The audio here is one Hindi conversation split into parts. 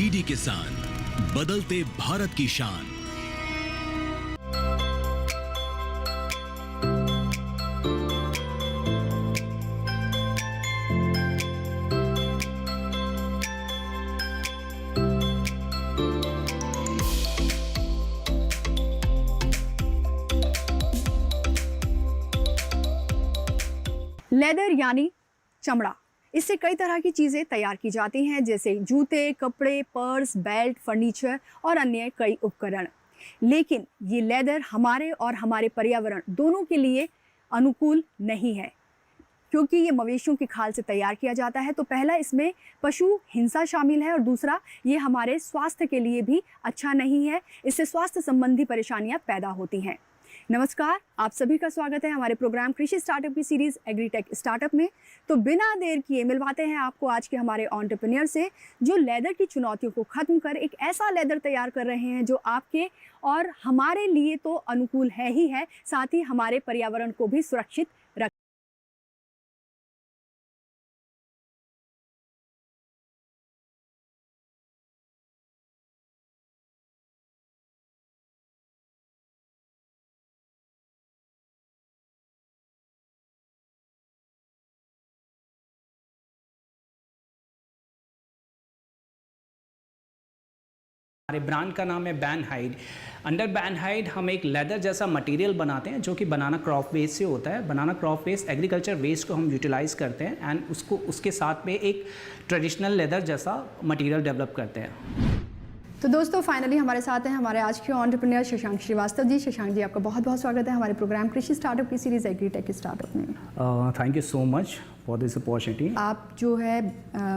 डीडी किसान, बदलते भारत की शान। लेदर यानी चमड़ा। इससे कई तरह की चीज़ें तैयार की जाती हैं, जैसे जूते, कपड़े, पर्स, बेल्ट, फर्नीचर और अन्य कई उपकरण। लेकिन ये लेदर हमारे और हमारे पर्यावरण दोनों के लिए अनुकूल नहीं है, क्योंकि ये मवेशियों की खाल से तैयार किया जाता है। तो पहला, इसमें पशु हिंसा शामिल है, और दूसरा, ये हमारे स्वास्थ्य के लिए भी अच्छा नहीं है। इससे स्वास्थ्य संबंधी परेशानियां पैदा होती हैं। नमस्कार, आप सभी का स्वागत है हमारे प्रोग्राम कृषि स्टार्टअप की सीरीज एग्रीटेक स्टार्टअप में। तो बिना देर किए मिलवाते हैं आपको आज के हमारे एंटरप्रेन्योर से, जो लेदर की चुनौतियों को खत्म कर एक ऐसा लेदर तैयार कर रहे हैं जो आपके और हमारे लिए तो अनुकूल है ही है, साथ ही हमारे पर्यावरण को भी सुरक्षित रख। हमारे ब्रांड का नाम है ban hide. Under ban hide हम एक लेदर जैसा मटेरियल बनाते हैं जो कि बनाना क्रॉप वेस्ट से होता है। बनाना क्रॉप वेस्ट एग्रीकल्चर वेस्ट को हम यूटिलाइज करते हैं एंड उसको उसके साथ में एक ट्रेडिशनल लेदर जैसा मटेरियल डेवलप करते हैं। तो दोस्तों, फाइनली हमारे साथ हैं हमारे आज के एंटरप्रेन्योर शशांक श्रीवास्तव जी। शशांक जी, आपका बहुत बहुत स्वागत है हमारे प्रोग्राम कृषि स्टार्टअप की सीरीज एग्रीटेक स्टार्टअप में। Thank you so much for this opportunity. आप जो है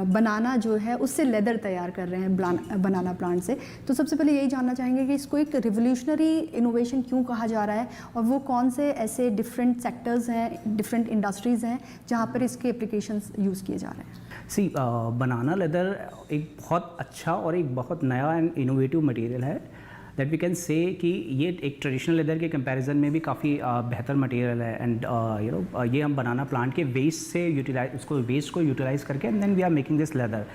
बनाना जो है उससे लेदर तैयार कर रहे हैं बनाना प्लांट से। तो सबसे पहले यही जानना चाहेंगे कि इसको एक रिवोल्यूशनरी इनोवेशन क्यों कहा जा रहा है, और वो कौन से ऐसे डिफरेंट सेक्टर्स हैं, डिफरेंट इंडस्ट्रीज़ हैं जहाँ पर इसके एप्लीकेशंस यूज़ किए जा रहे हैं। बनाना लेदर एक बहुत अच्छा और एक बहुत नया एंड इनोवेटिव मटेरियल है दैट वी कैन से कि ये एक ट्रेडिशनल लेदर के कंपैरिजन में भी काफ़ी बेहतर मटेरियल है। एंड ये हम बनाना प्लांट के वेस्ट से वेस्ट को यूटिलाइज करके and then we are making this leather.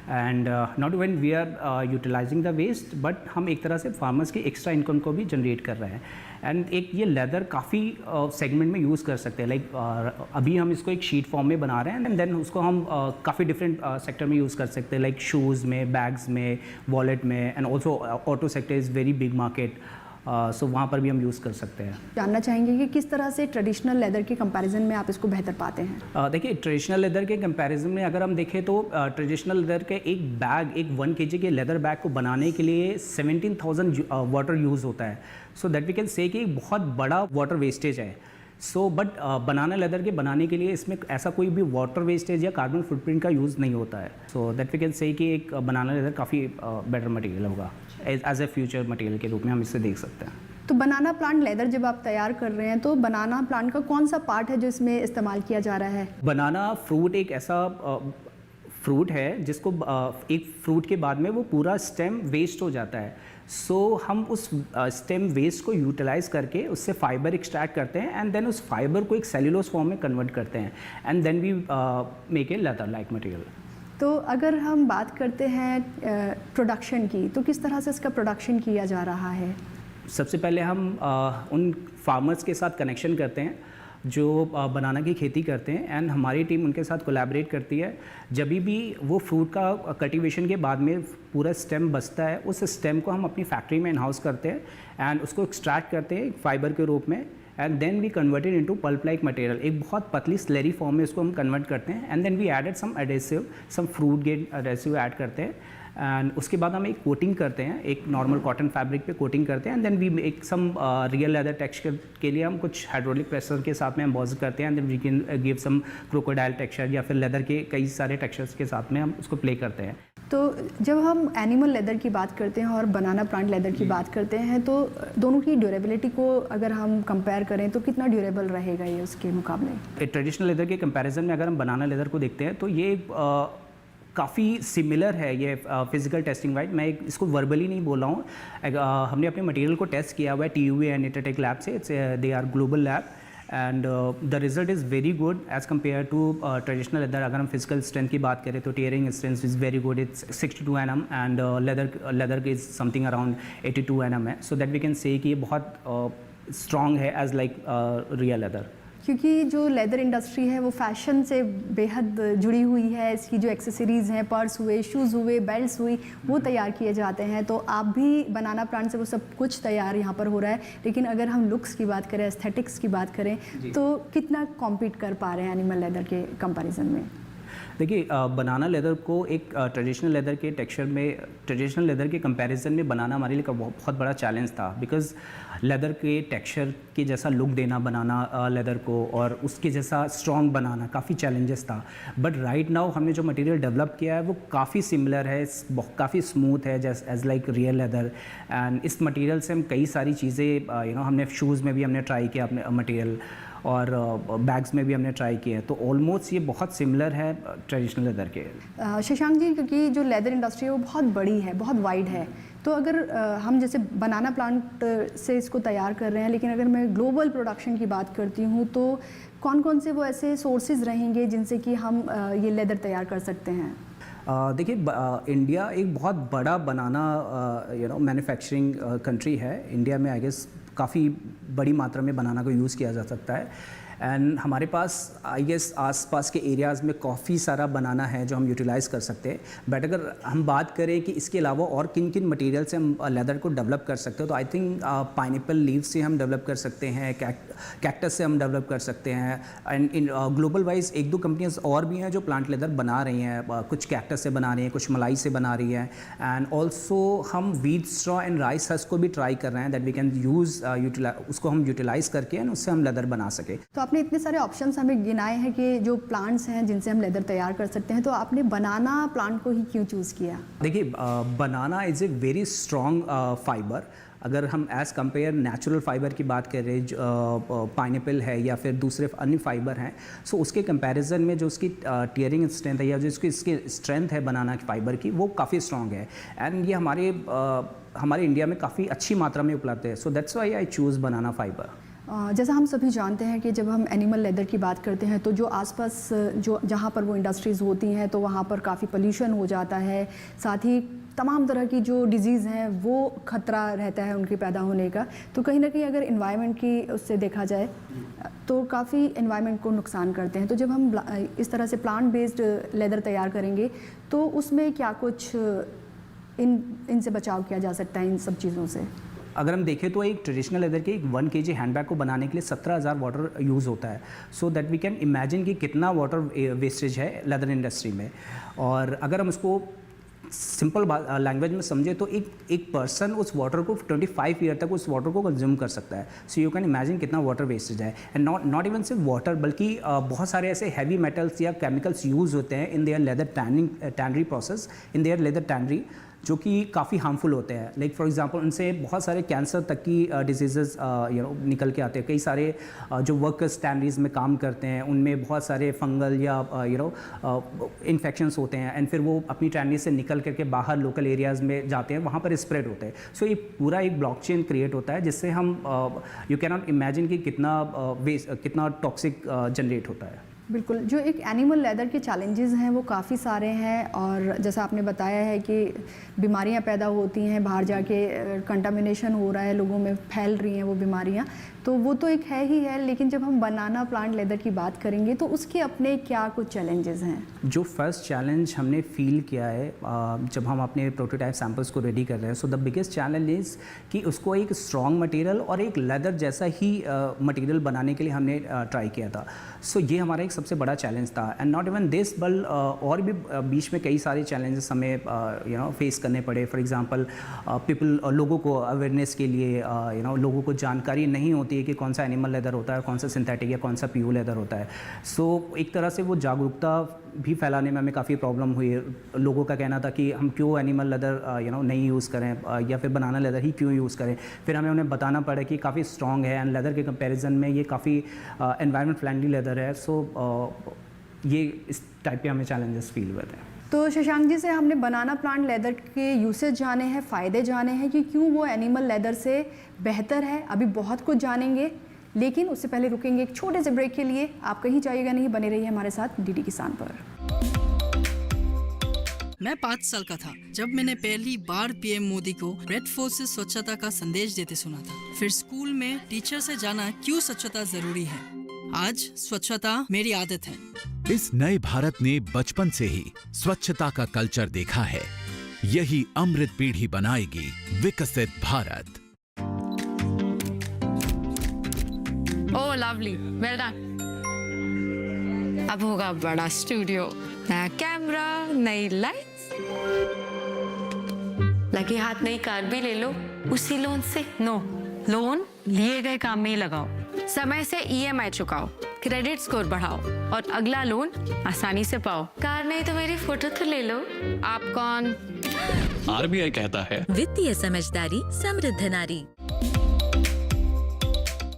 And not even we are utilising the waste, but हम एक तरह से फार्मर्स की एक्स्ट्रा इनकम को भी जनरेट कर रहे हैं। एंड एक ये लेदर काफ़ी सेगमेंट में यूज़ कर सकते हैं। लाइक अभी हम इसको एक शीट फॉर्म में बना रहे हैं एंड देन उसको हम काफ़ी डिफरेंट सेक्टर में यूज़ कर सकते हैं, लाइक शूज़ में, बैग्स में, वॉलेट में, and also auto sector is very big market, so वहाँ पर भी हम यूज़ कर सकते हैं। जानना चाहेंगे कि किस तरह से ट्रेडिशनल लेदर के कंपैरिजन में आप इसको बेहतर पाते हैं। देखिए, ट्रेडिशनल लेदर के कंपैरिजन में अगर हम देखें तो ट्रेडिशनल लेदर के एक 1 kg के लेदर बैग को बनाने के लिए 17,000 वाटर यूज़ होता है। So that we can say कि एक बहुत बड़ा वाटर वेस्टेज है। बट बनाना लेदर के बनाने के लिए इसमें ऐसा कोई भी वाटर वेस्टेज या कार्बन फुटप्रिंट का यूज़ नहीं होता है। So that we can say कि एक बनाना लेदर काफ़ी बेटर मटेरियल होगा एज ए फ्यूचर मटेरियल के रूप में हम इसे देख सकते हैं। तो बनाना प्लांट लेदर जब आप तैयार कर रहे हैं, तो बनाना प्लांट का कौन सा पार्ट है जो इसमें इस्तेमाल किया जा रहा है? बनाना फ्रूट एक ऐसा फ्रूट है जिसको एक फ्रूट के बाद में वो पूरा स्टेम वेस्ट हो जाता है। हम उस स्टेम वेस्ट को यूटिलाइज करके उससे फाइबर एक्सट्रैक्ट करते हैं एंड देन उस फाइबर को एक सेल्यूलोज फॉर्म में कन्वर्ट करते हैं and then we make a leather like material. तो अगर हम बात करते हैं प्रोडक्शन की, तो किस तरह से इसका प्रोडक्शन किया जा रहा है? सबसे पहले हम उन फार्मर्स के साथ कनेक्शन करते हैं जो बनाना की खेती करते हैं एंड हमारी टीम उनके साथ कोलैबोरेट करती है। जब भी वो फ्रूट का कल्टीवेशन के बाद में पूरा स्टेम बचता है, उस स्टेम को हम अपनी फैक्ट्री में इनहाउस करते हैं एंड उसको एक्सट्रैक्ट करते हैं फाइबर के रूप में and then we converted into pulp like material. एक बहुत पतली स्लेरी फॉर्म में इसको हम कन्वर्ट करते हैं and then we added some adhesive, some fruit get adhesive add करते हैं एंड उसके बाद हम एक कोटिंग करते हैं, एक नॉर्मल कॉटन फैब्रिक पे कोटिंग करते हैं एंड देन वी एक सम रियल लेदर टेक्सचर के लिए हम कुछ हाइड्रोलिक प्रेशर के साथ में एम्बॉस करते हैं and then we can give some crocodile texture या फिर लेदर के कई सारे टेक्सचर्स के साथ में हम उसको प्ले करते हैं। तो जब हम एनिमल लेदर की बात करते हैं और बनाना प्लांट लेदर की बात करते हैं, तो दोनों की ड्यूरेबिलिटी को अगर हम कंपेयर करें तो कितना ड्यूरेबल रहेगा ये उसके मुकाबले? ट्रेडिशनल लेदर के कंपैरिजन में अगर हम बनाना लेदर को देखते हैं तो ये काफ़ी सिमिलर है ये फिजिकल टेस्टिंग वाइज। मैं इसको वर्बली नहीं बोल रहा हूँ, हमने अपने मटेरियल को टेस्ट किया हुआ है TUV एंड इंटरटेक लैब से। They are global lab and the result is very good as compare to traditional leather. अगर हम फिजिकल स्ट्रेंथ की बात करें तो tearing strength is very good, it's 62 nm and leather is something around 82 nm है. So that we can say कि ये बहुत स्ट्रॉन्ग है एज लाइक रियल लेदर. क्योंकि जो लेदर इंडस्ट्री है वो फैशन से बेहद जुड़ी हुई है. इसकी जो एक्सेसरीज़ हैं, पर्स हुए, शूज़ हुए, बेल्ट्स हुई, वो तैयार किए जाते हैं. तो आप भी बनाना प्लांट से वो सब कुछ तैयार यहाँ पर हो रहा है. लेकिन अगर हम लुक्स की बात करें, एस्थेटिक्स की बात करें, तो कितना कॉम्पीट कर पा रहे हैं एनिमल लेदर के कंपैरिजन में? देखिए, बनाना लेदर को एक ट्रेडिशनल लेदर के टेक्सचर में, ट्रेडिशनल लेदर के कंपैरिजन में बनाना हमारे लिए बहुत बड़ा चैलेंज था. बिकॉज लेदर के टेक्सचर के जैसा लुक देना बनाना लेदर को और उसके जैसा स्ट्रॉन्ग बनाना काफ़ी चैलेंजेस था. बट राइट नाउ हमने जो मटेरियल डेवलप किया है वो काफ़ी सिमिलर है, काफ़ी स्मूथ है as like real leather. And इस मटेरियल से हम कई सारी चीज़ें हमने शूज़ में भी हमने ट्राई किया अपने मटेरियल, और बैग्स में भी हमने ट्राई किए हैं. तो ऑलमोस्ट ये बहुत सिमिलर है ट्रेडिशनल लेदर के. शशांक जी, क्योंकि जो लेदर इंडस्ट्री है वो बहुत बड़ी है, बहुत वाइड है, तो अगर हम जैसे बनाना प्लांट से इसको तैयार कर रहे हैं, लेकिन अगर मैं ग्लोबल प्रोडक्शन की बात करती हूँ तो कौन कौन से वो ऐसे सोर्सेज रहेंगे जिनसे कि हम ये लेदर तैयार कर सकते हैं? देखिए, इंडिया एक बहुत बड़ा बनाना मैन्युफैक्चरिंग कंट्री है. इंडिया में आई गेस काफ़ी बड़ी मात्रा में बनाना को यूज़ किया जा सकता है. एंड हमारे पास आई गेस आसपास के एरियाज़ में काफ़ी सारा बनाना है जो हम यूटिलाइज़ कर सकते हैं. बट अगर हम बात करें कि इसके अलावा और किन किन मटेरियल से हम लेदर को डेवलप कर सकते हो, तो आई थिंक पाइनएप्पल लीव से हम डेवलप कर सकते हैं, कैक्टस से हम डेवलप कर सकते हैं. एंड इन ग्लोबल वाइज एक दो कंपनीज और भी हैं जो प्लांट लेदर बना रही हैं. कुछ कैक्टस से बना रही हैं, कुछ मलाई से बना रही हैं. एंड ऑल्सो हम wheat straw and rice husk को भी ट्राई कर रहे हैं दैट वी कैन यूज़ उसको हम यूटिलाइज़ करके एंड उससे हम लेदर बना सके. तो आपने इतने सारे ऑप्शंस हमें गिनाए हैं कि जो प्लांट्स हैं जिनसे हम लेदर तैयार कर सकते हैं, तो आपने बनाना प्लांट को ही क्यों चूज़ किया? देखिए, banana is a very strong fibre. अगर हम एज़ कंपेयर नेचुरल फाइबर की बात करें, पाइनएप्पल है या फिर दूसरे अन्य फाइबर हैं, सो उसके कंपैरिजन में जो उसकी टियरिंग स्ट्रेंथ है या जो इसकी स्ट्रेंथ है बनाना फाइबर की, वो काफ़ी स्ट्रॉन्ग है. एंड ये हमारे इंडिया में काफ़ी अच्छी मात्रा में उपलब्ध है. So that's why I choose banana fibre. जैसा हम सभी जानते हैं कि जब हम एनिमल लेदर की बात करते हैं तो जो आसपास जो जहाँ पर वो इंडस्ट्रीज़ होती हैं तो वहाँ पर काफ़ी पोल्यूशन हो जाता है. साथ ही तमाम तरह की जो डिजीज़ हैं वो खतरा रहता है उनके पैदा होने का. तो कहीं ना कहीं अगर इन्वायरमेंट की उससे देखा जाए तो काफ़ी इन्वायरमेंट को नुकसान करते हैं. तो जब हम इस तरह से प्लांट बेस्ड लेदर तैयार करेंगे तो उसमें क्या कुछ इनसे बचाव किया जा सकता है इन सब चीज़ों से? अगर हम देखें तो एक ट्रेडिशनल लेदर के एक 1 kg हैंडबैग को बनाने के लिए 17,000 वाटर यूज़ होता है. So that we can imagine कि कितना वाटर वेस्टेज है लेदर इंडस्ट्री में. और अगर हम उसको सिंपल लैंग्वेज में समझे तो एक पर्सन उस वाटर को 25 ईयर तक उस वाटर को कंज्यूम कर सकता है. सो यू कैन इमेजिन कितना वाटर वेस्टेज है. एंड नॉट इवन सिर्फ वाटर, बल्कि बहुत सारे ऐसे हैवी मेटल्स या केमिकल्स यूज़ होते हैं in their leather tannery process, in their leather tannery, जो कि काफ़ी हार्मफुल होते हैं. लाइक फॉर एग्जांपल उनसे बहुत सारे कैंसर तक की डिजीज़ निकल के आते हैं. कई सारे जो वर्कर्स टैनरीज में काम करते हैं उनमें बहुत सारे फंगल या इन्फेक्शंस होते हैं. एंड फिर वो अपनी टैनरी से निकल करके बाहर लोकल एरियाज़ में जाते हैं, वहाँ पर स्प्रेड होते हैं. सो ये पूरा एक ब्लॉकचेन क्रिएट होता है जिससे हम यू कैन नॉट इमेजिन कि कितना टॉक्सिक जनरेट होता है. बिल्कुल. जो एक एनिमल लेदर के चैलेंजेस हैं वो काफ़ी सारे हैं, और जैसा आपने बताया है कि बीमारियां पैदा होती हैं, बाहर जाके कंटामिनेशन हो रहा है, लोगों में फैल रही हैं वो बीमारियां, तो वो तो एक है ही है. लेकिन जब हम बनाना प्लांट लेदर की बात करेंगे तो उसके अपने क्या कुछ चैलेंजेस हैं? जो फर्स्ट चैलेंज हमने फील किया है जब हम अपने प्रोटोटाइप सैम्पल्स को रेडी कर रहे हैं, so the biggest challenge is कि उसको एक स्ट्रॉन्ग मटेरियल और एक लेदर जैसा ही मटेरियल बनाने के लिए हमने ट्राई किया था. सो ये हमारा एक सबसे बड़ा चैलेंज था. एंड नॉट इवन दिस बल और भी बीच में कई सारे चैलेंजेस हमें फेस करने पड़े. फॉर एग्जांपल लोगों को अवेयरनेस के लिए लोगों को जानकारी नहीं होती है कि कौन सा एनिमल लेदर होता है, कौन सा सिंथेटिक या कौन सा प्योर लेदर होता है. सो एक तरह से वो जागरूकता भी फैलाने में हमें काफ़ी प्रॉब्लम हुई. लोगों का कहना था कि हम क्यों एनिमल लेदर नहीं यूज़ करें या फिर बनाना लेदर ही क्यों यूज़ करें. फिर हमें उन्हें बताना पड़ा कि काफ़ी स्ट्रॉन्ग है एंड लेदर के कंपैरिजन में ये काफ़ी एनवायरनमेंट फ्रेंडली लेदर है. सो ये इस टाइप के हमें चैलेंजेस फील हुए थे. तो शशांक जी से हमने बनाना प्लांट लेदर के यूसेज जाने हैं, फ़ायदे जाने हैं कि क्यों वो एनिमल लेदर से बेहतर है. अभी बहुत कुछ जानेंगे, लेकिन उससे पहले रुकेंगे एक छोटे से ब्रेक के लिए। आप कहीं जाइएगा नहीं, बने रहिए हमारे साथ डीडी किसान पर। मैं 5 साल का था जब मैंने पहली बार पीएम मोदी को रेड फोर्ट से स्वच्छता का संदेश देते सुना था। फिर स्कूल में टीचर से जाना क्यों स्वच्छता जरूरी है। आज स्वच्छता मेरी आदत है। इस नए भारत ने बचपन से ही स्वच्छता का कल्चर देखा है। यही अमृत पीढ़ी बनाएगी विकसित भारत। ओह लवली, वेल डन। अब होगा बड़ा स्टूडियो, नया कैमरा, नई लाइट्स। लगे हाथ नई कार भी ले लो उसी लोन से। नो, लोन लिए गए काम में ही लगाओ, समय से ईएमआई चुकाओ, क्रेडिट स्कोर बढ़ाओ और अगला लोन आसानी से पाओ। कार नहीं तो मेरी फोटो तो ले लो। आप कौन? आरबीआई कहता है वित्तीय समझदारी समृद्ध नारी।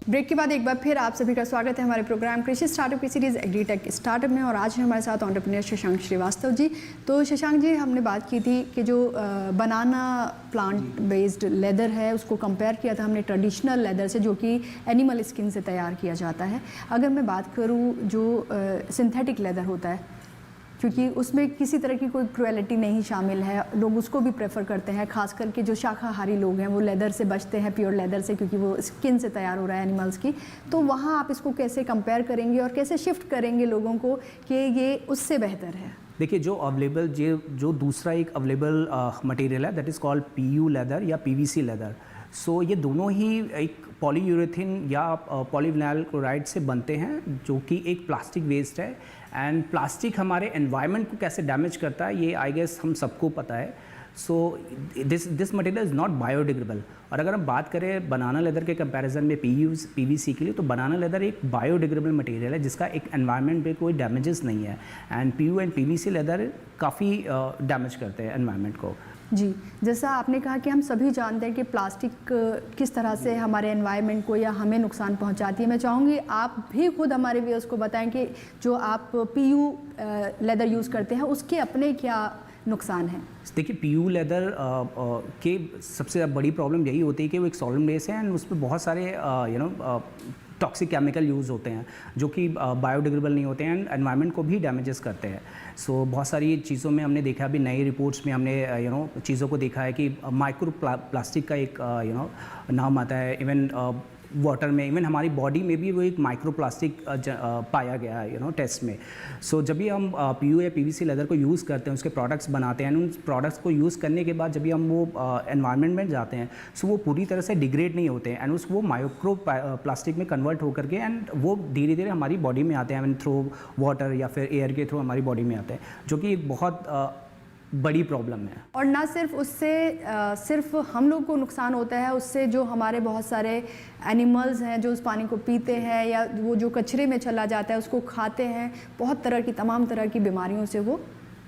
ब्रेक के बाद एक बार फिर आप सभी का स्वागत है हमारे प्रोग्राम कृषि स्टार्टअप की सीरीज़ एग्रीटेक स्टार्टअप में। और आज है हमारे साथ एंटरप्रेन्योर शशांक श्रीवास्तव जी। तो शशांक जी, हमने बात की थी कि जो बनाना प्लांट बेस्ड लेदर है उसको कंपेयर किया था हमने ट्रेडिशनल लेदर से, जो कि एनिमल स्किन से तैयार किया जाता है। अगर मैं बात करूँ जो सिंथेटिक लेदर होता है, क्योंकि उसमें किसी तरह की कोई क्रुएलिटी नहीं शामिल है, लोग उसको भी प्रेफर करते हैं। खास करके जो शाकाहारी लोग हैं वो लेदर से बचते हैं, प्योर लेदर से, क्योंकि वो स्किन से तैयार हो रहा है एनिमल्स की। तो वहाँ आप इसको कैसे कंपेयर करेंगे और कैसे शिफ्ट करेंगे लोगों को कि ये उससे बेहतर है? देखिए, जो अवेलेबल जो दूसरा एक अवेलेबल मटेरियल है that is called PU leather या पीवीसी लेदर। सो ये दोनों ही एक पॉलीयूरेथीन या पॉलीविनाइल क्लोराइड से बनते हैं, जो कि एक प्लास्टिक वेस्ट है। एंड प्लास्टिक हमारे एनवायरनमेंट को कैसे डैमेज करता है ये आई गेस हम सबको पता है। So this material is not biodegradable. और अगर हम बात करें बनाना लेदर के कंपैरिजन में पीवीसी के लिए, तो बनाना लेदर एक बायोडिग्रेडेबल मटेरियल है जिसका एक एनवायरनमेंट पे कोई डैमेजेस नहीं है। And PU and PVC leather काफ़ी डैमेज करते हैं एनवायरनमेंट को। जी, जैसा आपने कहा कि हम सभी जानते हैं कि प्लास्टिक किस तरह से हमारे एनवायरनमेंट को या हमें नुकसान पहुंचाती है। मैं चाहूँगी आप भी खुद हमारे व्यूअर्स को बताएं कि जो आप पीयू लेदर यूज़ करते हैं उसके अपने क्या नुकसान हैं। देखिए, पीयू लेदर के सबसे बड़ी प्रॉब्लम यही होती है कि वो एक सॉलिड बेस है एंड उस पर बहुत सारे टॉक्सिक केमिकल यूज़ होते हैं जो कि बायोडिग्रेडेबल नहीं होते हैं एंड एनवायरनमेंट को भी डैमेजेस करते हैं। सो बहुत सारी चीज़ों में हमने देखा, अभी नई रिपोर्ट्स में हमने चीज़ों को देखा है कि माइक्रो प्लास्टिक का एक नाम आता है। इवन वाटर में, इवन हमारी बॉडी में भी वो एक माइक्रो प्लास्टिक पाया गया है टेस्ट में। सो जब भी हम पीयू या पीवीसी लेदर को यूज़ करते हैं, उसके प्रोडक्ट्स बनाते हैं, उन प्रोडक्ट्स को यूज़ करने के बाद जब भी हम वो एनवायरनमेंट में जाते हैं, सो वो पूरी तरह से डिग्रेड नहीं होते हैं एंड वो माइक्रो प्लास्टिक में कन्वर्ट होकर के एंड वो धीरे धीरे हमारी बॉडी में आते हैं, थ्रू वाटर या फिर एयर के थ्रू हमारी बॉडी में आते हैं, जो कि एक बहुत बड़ी प्रॉब्लम है। और ना सिर्फ उससे सिर्फ हम लोग को नुकसान होता है, उससे जो हमारे बहुत सारे एनिमल्स हैं जो उस पानी को पीते हैं या वो जो कचरे में चला जाता है उसको खाते हैं, बहुत तरह की तमाम तरह की बीमारियों से वो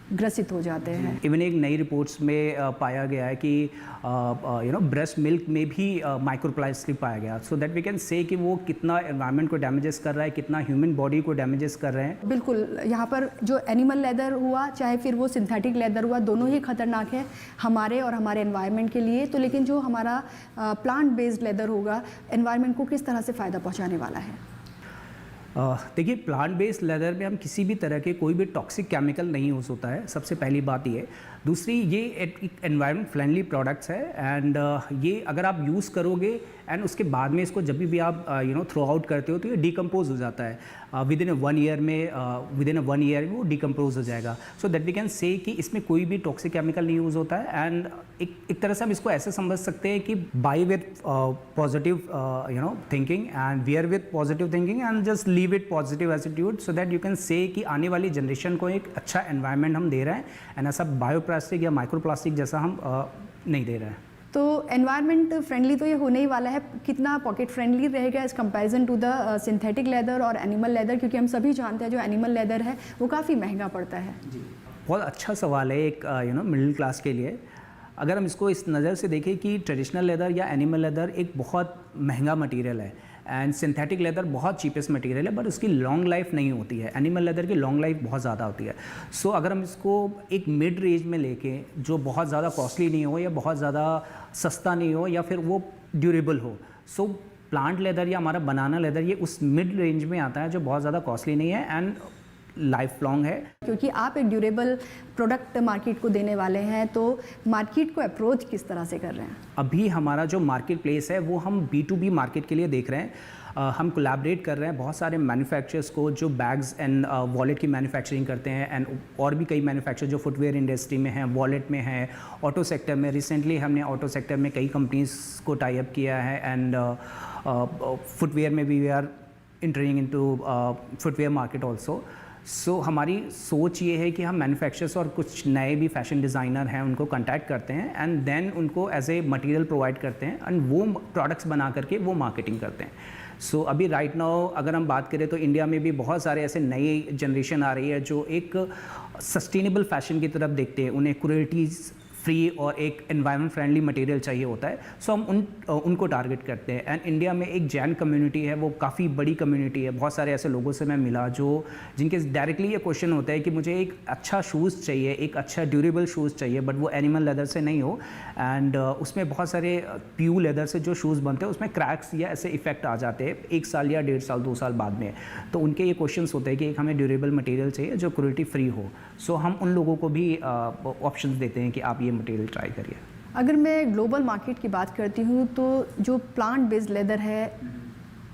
ग्रसित हो जाते हैं। इवन एक नई रिपोर्ट्स में पाया गया है कि ब्रेस्ट मिल्क में भी माइक्रोप्लास्टिक पाया गया। सो दैट वी कैन से कि वो कितना एनवायरनमेंट को डैमेजेस कर रहा है, कितना ह्यूमन बॉडी को डैमेजेस कर रहे हैं। बिल्कुल, यहाँ पर जो एनिमल लेदर हुआ चाहे फिर वो सिंथेटिक लेदर हुआ, दोनों ही खतरनाक है हमारे और हमारे एनवायरनमेंट के लिए। तो लेकिन जो हमारा प्लांट बेस्ड लेदर होगा, एनवायरनमेंट को किस तरह से फ़ायदा पहुँचाने वाला है? देखिए, प्लांट बेस्ड लेदर में हम किसी भी तरह के कोई भी टॉक्सिक केमिकल नहीं यूज़ होता है, सबसे पहली बात ये। दूसरी, ये एक एनवायरनमेंट फ्रेंडली प्रोडक्ट्स है एंड ये अगर आप यूज़ करोगे एंड उसके बाद में इसको जब भी आप थ्रो आउट करते हो तो ये डिकम्पोज हो जाता है विद इन 1 ईयर में। विद इन 1 ईयर वो डिकम्पोज हो जाएगा। सो दैट वी कैन से कि इसमें कोई भी टॉक्सिक केमिकल नहीं यूज़ होता है एंड एक तरह से हम इसको ऐसे समझ सकते हैं कि by with positive thinking and where with positive thinking and just leave it positive attitude, so that you can say कि आने वाली जनरेशन को एक अच्छा एनवायरनमेंट हम दे रहे हैं एंड ऐसा बायोप्लास्टिक या माइक्रोप्लास्टिक जैसा हम नहीं दे रहे हैं। तो एनवायरनमेंट फ्रेंडली तो ये होने ही वाला है, कितना पॉकेट फ्रेंडली रहेगा as comparison to the synthetic leather और एनिमल लेदर, क्योंकि हम सभी जानते हैं जो एनिमल लेदर है वो काफ़ी महंगा पड़ता है। जी, बहुत अच्छा सवाल है एक मिडिल क्लास के लिए। अगर हम इसको इस नज़र से देखें कि ट्रेडिशनल लेदर या एनिमल लेदर एक बहुत महंगा मटेरियल है एंड सिंथेटिक लेदर बहुत चीपेस्ट मटेरियल है, बट उसकी लॉन्ग लाइफ नहीं होती है। एनिमल लेदर की लॉन्ग लाइफ बहुत ज़्यादा होती है। सो अगर हम इसको एक मिड रेंज में लेके, जो बहुत ज़्यादा कॉस्टली नहीं हो या बहुत ज़्यादा सस्ता नहीं हो या फिर वो ड्यूरेबल हो, सो प्लांट लेदर या हमारा बनाना लेदर ये उस मिड रेंज में आता है जो बहुत ज़्यादा कॉस्टली नहीं है एंड लाइफ लॉन्ग है। क्योंकि आप एक ड्यूरेबल प्रोडक्ट मार्केट को देने वाले हैं, तो मार्केट को अप्रोच किस तरह से कर रहे हैं? अभी हमारा जो मार्केट प्लेस है वो हम B2B मार्केट के लिए देख रहे हैं। हम कोलैबोरेट कर रहे हैं बहुत सारे मैन्युफैक्चरर्स को जो बैग्स एंड वॉलेट की मैन्युफैक्चरिंग करते हैं, एंड और भी कई मैन्युफैक्चर जो फुटवेयर इंडस्ट्री में हैं, वॉलेट में हैं, ऑटो सेक्टर में। रिसेंटली हमने ऑटो सेक्टर में कई कंपनीज को टाई अप किया है, एंड फुटवेयर में भी we are entering into footwear market also. So हमारी सोच ये है कि हम मैन्युफैक्चरर्स और कुछ नए भी फैशन डिज़ाइनर हैं उनको कांटेक्ट करते हैं एंड देन उनको एज ए मटेरियल प्रोवाइड करते हैं एंड वो प्रोडक्ट्स बना करके वो मार्केटिंग करते हैं। सो अभी राइट नाउ अगर हम बात करें तो इंडिया में भी बहुत सारे ऐसे नई जनरेशन आ रही है जो एक सस्टेनेबल फैशन की तरफ देखते हैं, उन्हें क्रुएल्टीज़ फ्री और एक एनवायरनमेंट फ्रेंडली मटेरियल चाहिए होता है। सो हम उनको टारगेट करते हैं। एंड इंडिया में एक जैन कम्युनिटी है, वो काफ़ी बड़ी कम्युनिटी है। बहुत सारे ऐसे लोगों से मैं मिला जो जिनके डायरेक्टली ये क्वेश्चन होता है कि मुझे एक अच्छा शूज़ चाहिए, एक अच्छा ड्यूरेबल शूज़ चाहिए, बट वो एनिमल लेदर से नहीं हो, एंड उसमें बहुत सारे प्यू लेदर से जो शूज़ बनते हैं उसमें क्रैक्स या ऐसे इफेक्ट आ जाते हैं 1 साल या 1.5 साल 2 साल बाद में। तो उनके ये क्वेश्चंस होते हैं कि एक हमें ड्यूरेबल मटेरियल चाहिए जो क्रुएल्टी फ्री हो। सो हम उन लोगों को भी ऑप्शंस देते हैं कि आप ये मटेरियल ट्राई करिए। अगर मैं ग्लोबल मार्केट की बात करती हूँ तो जो प्लांट बेस्ड लेदर है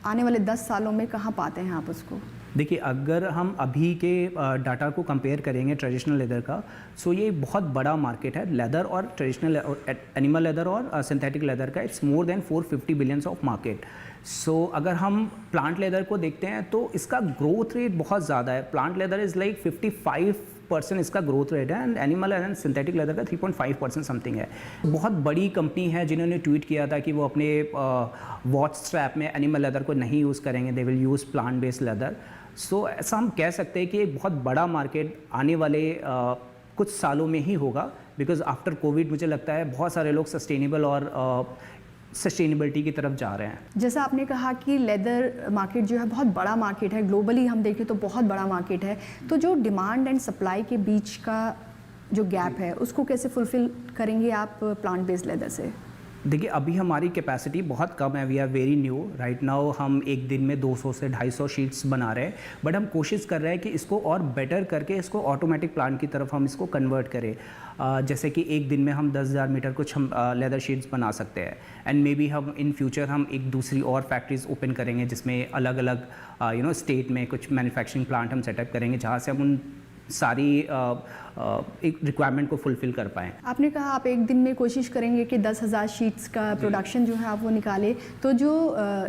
आने वाले 10 सालों में कहाँ पाते हैं आप उसको? देखिए, अगर हम अभी के डाटा को कंपेयर करेंगे ट्रेडिशनल लेदर का, सो ये बहुत बड़ा मार्केट है लेदर और ट्रेडिशनल एनिमल लेदर और सिंथेटिक लेदर का। It's more than 450 billions of market. So अगर हम प्लांट लेदर को देखते हैं तो इसका ग्रोथ रेट बहुत ज़्यादा है। प्लांट लेदर इज़ लाइक 55% इसका ग्रोथ रेट है, and animal and synthetic leather का 3.5% समथिंग है। बहुत बड़ी कंपनी है जिन्होंने ट्वीट किया था कि वो अपने वॉच स्ट्रैप में एनिमल लेदर को नहीं यूज़ करेंगे, they will use plant based leather. So ऐसा हम कह सकते हैं कि एक बहुत बड़ा मार्केट आने वाले कुछ सालों में ही होगा, बिकॉज आफ्टर कोविड मुझे लगता है बहुत सारे लोग सस्टेनेबल और सस्टेनेबिलिटी की तरफ जा रहे हैं। जैसा आपने कहा कि लेदर मार्केट जो है बहुत बड़ा मार्केट है, ग्लोबली हम देखें तो बहुत बड़ा मार्केट है, तो जो डिमांड एंड सप्लाई के बीच का जो गैप है उसको कैसे फुलफिल करेंगे आप प्लांट बेस्ड लेदर से? देखिए, अभी हमारी कैपेसिटी बहुत कम है, we are very new right now. हम एक दिन में 200 से 250 शीट्स बना रहे हैं, बट हम कोशिश कर रहे हैं कि इसको और बेटर करके इसको ऑटोमेटिक प्लांट की तरफ हम इसको कन्वर्ट करें। जैसे कि एक दिन में हम 10,000 मीटर कुछ हम लेदर शीट्स बना सकते हैं, एंड मे बी हम इन फ्यूचर हम एक दूसरी और फैक्ट्रीज ओपन करेंगे जिसमें अलग अलग स्टेट में कुछ मैन्युफैक्चरिंग प्लांट हम सेटअप करेंगे जहाँ से हम उन सारी एक रिक्वायरमेंट को फुलफ़िल कर पाएँ। आपने कहा आप एक दिन में कोशिश करेंगे कि 10,000 शीट्स का प्रोडक्शन जो है आप वो निकालें, तो जो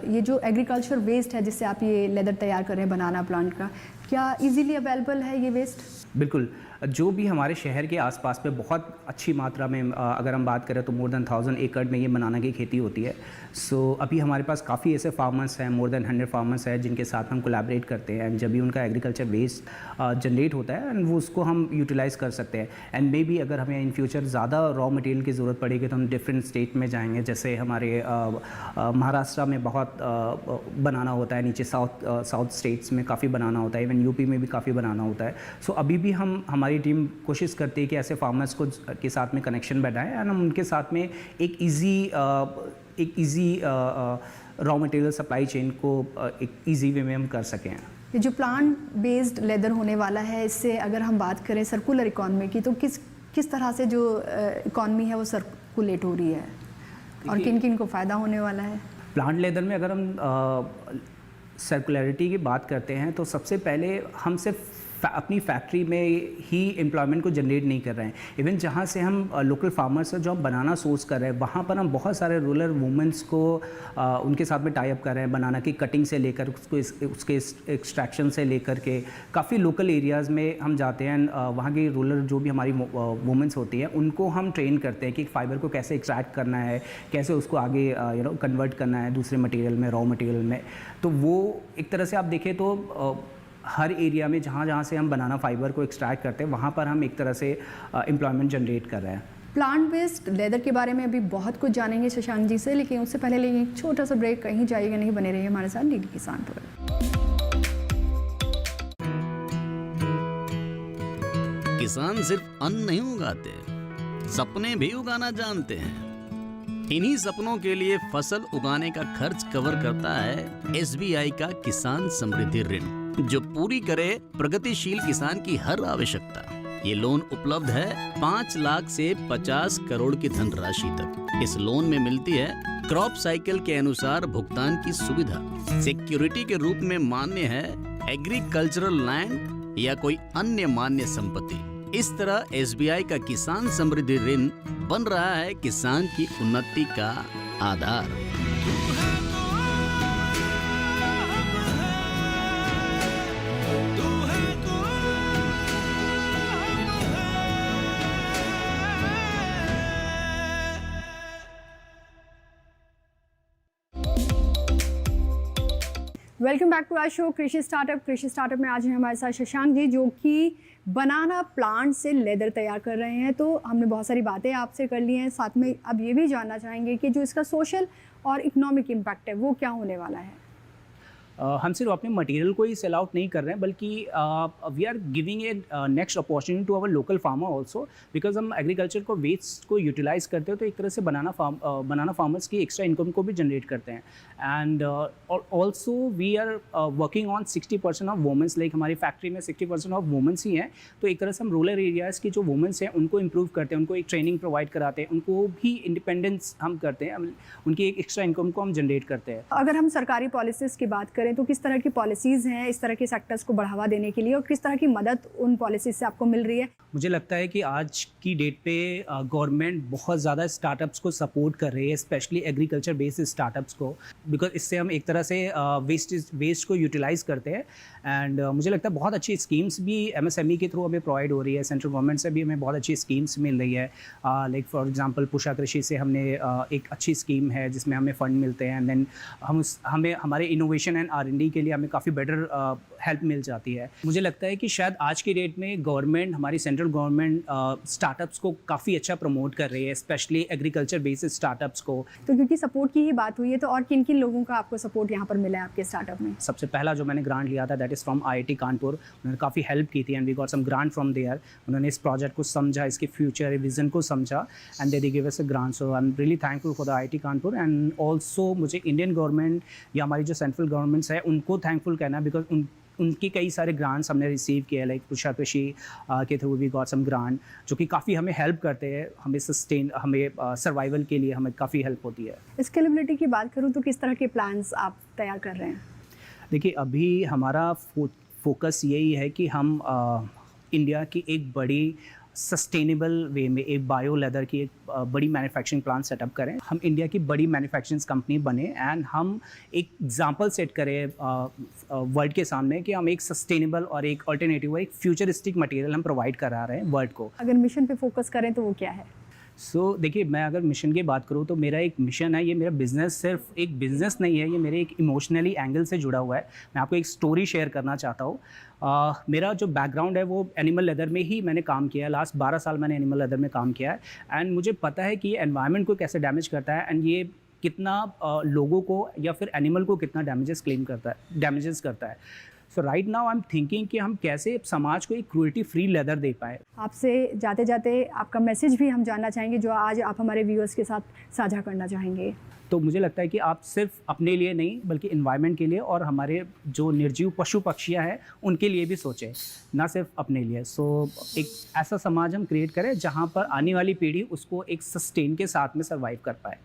ये जो एग्रीकल्चर वेस्ट है जिससे आप ये लेदर तैयार कर रहे हैं बनाना प्लांट का, क्या इजीली अवेलेबल है ये वेस्ट? बिल्कुल, जो भी हमारे शहर के आसपास पे बहुत अच्छी मात्रा में अगर हम बात करें तो मोर देन 1000 एकड़ में ये बनाना की खेती होती है। सो अभी हमारे पास काफ़ी ऐसे फार्मर्स हैं, मोर देन 100 फार्मर्स हैं जिनके साथ हम कोलैबोरेट करते हैं, एंड जब भी उनका एग्रीकल्चर वेस्ट जनरेट होता है एंड वो उसको हम यूटिलाइज़ कर सकते हैं। एंड मे बी अगर हमें इन फ्यूचर ज़्यादा रॉ मटेरियल की ज़रूरत पड़ेगी तो हम डिफरेंट स्टेट में जाएंगे। जैसे हमारे महाराष्ट्र में बहुत बनाना होता है, नीचे साउथ स्टेट्स में काफ़ी बनाना होता है, इवन यूपी में भी काफ़ी बनाना होता है। सो अभी भी हमारी टीम कोशिश करती है कि ऐसे फार्मर्स को के साथ में कनेक्शन बैठाएं एंड हम उनके साथ में एक easy raw material supply chain को एक इजी वे में हम कर सकें। ये जो प्लांट बेस्ड लेदर होने वाला है, इससे अगर हम बात करें सर्कुलर इकॉनमी की, तो किस तरह से जो इकॉनमी है वो सर्कुलेट हो रही है और किन किन को फ़ायदा होने वाला है? प्लांट लेदर में अगर हम सर्कुलरिटी की बात करते हैं तो सबसे पहले हम सिर्फ अपनी फैक्ट्री में ही एम्प्लॉयमेंट को जनरेट नहीं कर रहे हैं। इवन जहाँ से हम लोकल फार्मर्स जो हम बनाना सोर्स कर रहे हैं वहाँ पर हम बहुत सारे रूरल वुमेंस को उनके साथ में टाई अप कर रहे हैं। बनाना की कटिंग से लेकर उसके एक्सट्रैक्शन से लेकर के काफ़ी लोकल एरियाज़ में हम जाते हैं। वहाँ की रूरल जो भी हमारी वुमेंस होती हैं उनको हम ट्रेन करते हैं कि फाइबर को कैसे एक्सट्रैक्ट करना है, कैसे उसको आगे कन्वर्ट करना है दूसरे मटेरियल में, रॉ मटेरियल में। तो वो एक तरह से आप देखें तो हर एरिया में जहाँ से हम बनाना फाइबर को एक्सट्रैक्ट करते हैं वहाँ पर हम एक तरह से एम्प्लॉयमेंट जनरेट कर रहे हैं। प्लांट बेस्ड लेदर के बारे में अभी बहुत कुछ जानेंगे शशांक जी से, लेकिन उससे पहले लेंगे एक छोटा सा ब्रेक। कहीं जाइएगा नहीं, बने रहिए हमारे साथ डीडी किसान पर। किसान सिर्फ अन्न नहीं उगाते, सपने भी उगाना जानते हैं। इन्हीं सपनों के लिए फसल उगाने का खर्च कवर करता है SBI का किसान समृद्धि ऋण, जो पूरी करे प्रगतिशील किसान की हर आवश्यकता। ये लोन उपलब्ध है 5 लाख से 50 करोड़ की धनराशि तक। इस लोन में मिलती है क्रॉप साइकिल के अनुसार भुगतान की सुविधा। सिक्योरिटी के रूप में मान्य है एग्रीकल्चरल लैंड या कोई अन्य मान्य संपत्ति। इस तरह SBI का किसान समृद्धि ऋण बन रहा है किसान की उन्नति का आधार। Welcome back to our show कृषि स्टार्टअप में आज है हमारे साथ शशांक जी, जो कि बनाना प्लांट से लेदर तैयार कर रहे हैं। तो हमने बहुत सारी बातें आपसे कर ली हैं, साथ में अब ये भी जानना चाहेंगे कि जो इसका सोशल और इकोनॉमिक इम्पैक्ट है वो क्या होने वाला है। हम सिर्फ अपने मटेरियल को ही सेल आउट नहीं कर रहे हैं, बल्कि we are giving a next opportunity to our local farmer also, because हम एग्रीकल्चर को वेस्ट को यूटिलाइज करते हैं, तो एक तरह से बनाना फार्मर्स की एक्स्ट्रा इनकम को भी जनरेट करते हैं। And also we are working on 60% of womens, like हमारी फैक्ट्री में 60% ऑफ वुमेंस ही हैं, तो एक तरह से हम रूरल एरियाज़ की जो वुमेंस हैं उनको इम्प्रूव करते हैं, उनको एक ट्रेनिंग प्रोवाइड कराते हैं, उनको भी इंडिपेंडेंस हम करते हैं, उनकी एक एक्स्ट्रा इनकम को हम जनरेट करते हैं। अगर हम सरकारी पॉलिसीज़ की बात करें तो किस तरह की पॉलिसीज़ हैं इस तरह के सेक्टर्स को बढ़ावा देने के लिए, और किस तरह की मदद उन पॉलिसीज़ से आपको मिल रही है? मुझे लगता है कि आज की डेट पे गवर्नमेंट बहुत ज़्यादा स्टार्टअप्स को सपोर्ट कर रही है, स्पेशली एग्रीकल्चर बेस्ड स्टार्टअप्स को, बिकॉज इससे हम एक तरह से वेस्ट को यूटिलाइज़ करते हैं। एंड मुझे लगता है बहुत अच्छी स्कीम्स भी MSME के थ्रू हमें प्रोवाइड हो रही है, सेंट्रल गवर्नमेंट से भी हमें बहुत अच्छी स्कीम्स मिल रही है। लाइक फॉर एग्जांपल पुषा कृषि से हमने एक अच्छी स्कीम है जिसमें हमें फ़ंड मिलते हैं, एंड देन हमें हमारे इनोवेशन एंड R&D के लिए हमें काफ़ी बेटर हेल्प मिल जाती है। मुझे लगता है कि शायद आज की डेट में गवर्नमेंट, हमारी सेंट्रल गवर्नमेंट स्टार्टअप्स को काफ़ी अच्छा प्रमोट कर रही है, स्पेशली एग्रीकल्चर बेस्ड स्टार्टअप्स को। तो क्योंकि सपोर्ट की ही बात हुई है, तो और किन किन लोगों का आपको सपोर्ट यहाँ पर मिला है आपके स्टार्टअप में? सबसे पहला जो मैंने ग्रांट लिया था that is from IIT Kanpur. उन्होंने काफ़ी हेल्प की थी and we got some grant from there. उन्होंने इस प्रोजेक्ट को समझा, इसके फ्यूचर विजन को समझा, and they give us a grant. So I am really thankful for the IIT Kanpur. And also मुझे इंडियन गवर्नमेंट या हमारी जो सेंट्रल गवर्नमेंट्स है उनको थैंकफुल कहना है, बिकॉज उनकी कई सारे ग्रांट्स हमने रिसीव किए, लाइक पुषा कृषि के through we got some grant, जो कि काफ़ी हमें हेल्प करते हैं, हमें सर्वाइवल के लिए हमें काफ़ी हेल्प होती है। स्केलेबिलिटी की बात करूँ तो किस तरह के प्लान्स आप तैयार कर रहे हैं? देखिए, अभी हमारा फोकस यही है कि हम इंडिया की एक बड़ी सस्टेनेबल वे में एक बायो लेदर की एक बड़ी मैन्युफैक्चरिंग प्लांट सेटअप करें, हम इंडिया की बड़ी मैन्युफैक्चरिंग कंपनी बने, एंड हम एक एग्जांपल सेट करें वर्ल्ड के सामने कि हम एक सस्टेनेबल और एक अल्टरनेटिव, एक फ्यूचरिस्टिक मटेरियल हम प्रोवाइड करा रहे हैं वर्ल्ड को। अगर मिशन पे फोकस करें तो वो क्या है? देखिए, मैं अगर मिशन की बात करूँ तो मेरा एक मिशन है, ये मेरा बिज़नेस सिर्फ एक बिज़नेस नहीं है, ये मेरे एक इमोशनली एंगल से जुड़ा हुआ है। मैं आपको एक स्टोरी शेयर करना चाहता हूँ। मेरा जो बैकग्राउंड है वो एनिमल लेदर में ही मैंने काम किया है, लास्ट 12 साल मैंने एनिमल लेदर में काम किया है, एंड मुझे पता है कि ये एनवायरनमेंट को कैसे डैमेज करता है, एंड ये कितना लोगों को या फिर एनिमल को कितना डैमेजेस करता है। So right now I am thinking कि हम कैसे समाज को एक क्रूएल्टी फ्री लेदर दे पाए। आपसे जाते जाते आपका मैसेज भी हम जानना चाहेंगे, जो आज आप हमारे व्यूअर्स के साथ साझा करना चाहेंगे। तो मुझे लगता है कि आप सिर्फ अपने लिए नहीं बल्कि इन्वायरमेंट के लिए और हमारे जो निर्जीव पशु पक्षियाँ हैं उनके लिए भी सोचें, ना सिर्फ अपने लिए। सो एक ऐसा समाज हम क्रिएट करें जहाँ पर आने वाली पीढ़ी उसको एक सस्टेन के साथ में सर्वाइव कर पाए,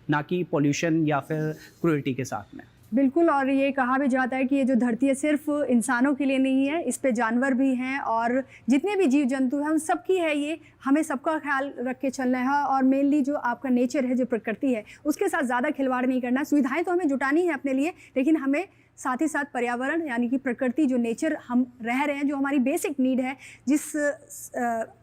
ना कि पॉल्यूशन या फिर क्रूएल्टी के साथ में। बिल्कुल, और ये कहा भी जाता है कि ये जो धरती है सिर्फ इंसानों के लिए नहीं है, इस पे जानवर भी हैं और जितने भी जीव जंतु हैं उन सब की है। ये हमें सबका ख्याल रख के चलना है, और मेनली जो आपका नेचर है, जो प्रकृति है, उसके साथ ज़्यादा खिलवाड़ नहीं करना। सुविधाएं तो हमें जुटानी है अपने लिए, लेकिन हमें साथ ही साथ पर्यावरण यानी कि प्रकृति, जो नेचर हम रह रहे हैं, जो हमारी बेसिक नीड है, जिस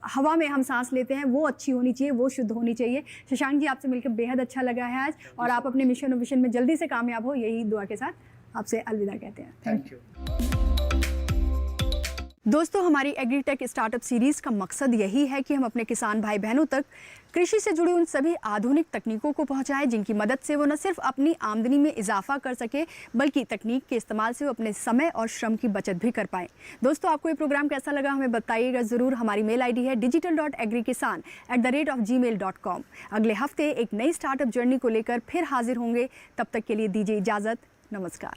हवा में हम सांस लेते हैं वो अच्छी होनी चाहिए, वो शुद्ध होनी चाहिए। शशांक जी, आपसे मिलकर बेहद अच्छा लगा है आज, और आप अपने मिशन और विजन में जल्दी से कामयाब हो, यही दुआ के साथ आपसे अलविदा कहते हैं। Thank you. दोस्तों, हमारी एग्रीटेक स्टार्टअप सीरीज का मकसद यही है कि हम अपने किसान भाई बहनों तक कृषि से जुड़ी उन सभी आधुनिक तकनीकों को पहुंचाएं जिनकी मदद से वो न सिर्फ अपनी आमदनी में इजाफा कर सके बल्कि तकनीक के इस्तेमाल से वो अपने समय और श्रम की बचत भी कर पाएं। दोस्तों, आपको ये प्रोग्राम कैसा लगा हमें बताइएगा ज़रूर। हमारी मेल आईडी है digital.agrikisan@gmail.com। अगले हफ्ते एक नई स्टार्टअप जर्नी को लेकर फिर हाजिर होंगे। तब तक के लिए दीजिए इजाज़त। नमस्कार।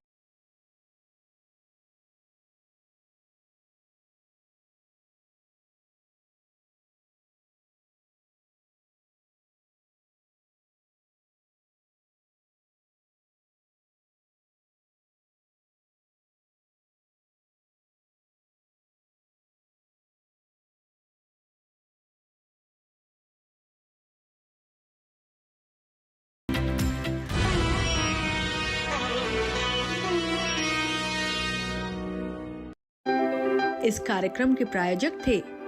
इस कार्यक्रम के प्रायोजक थे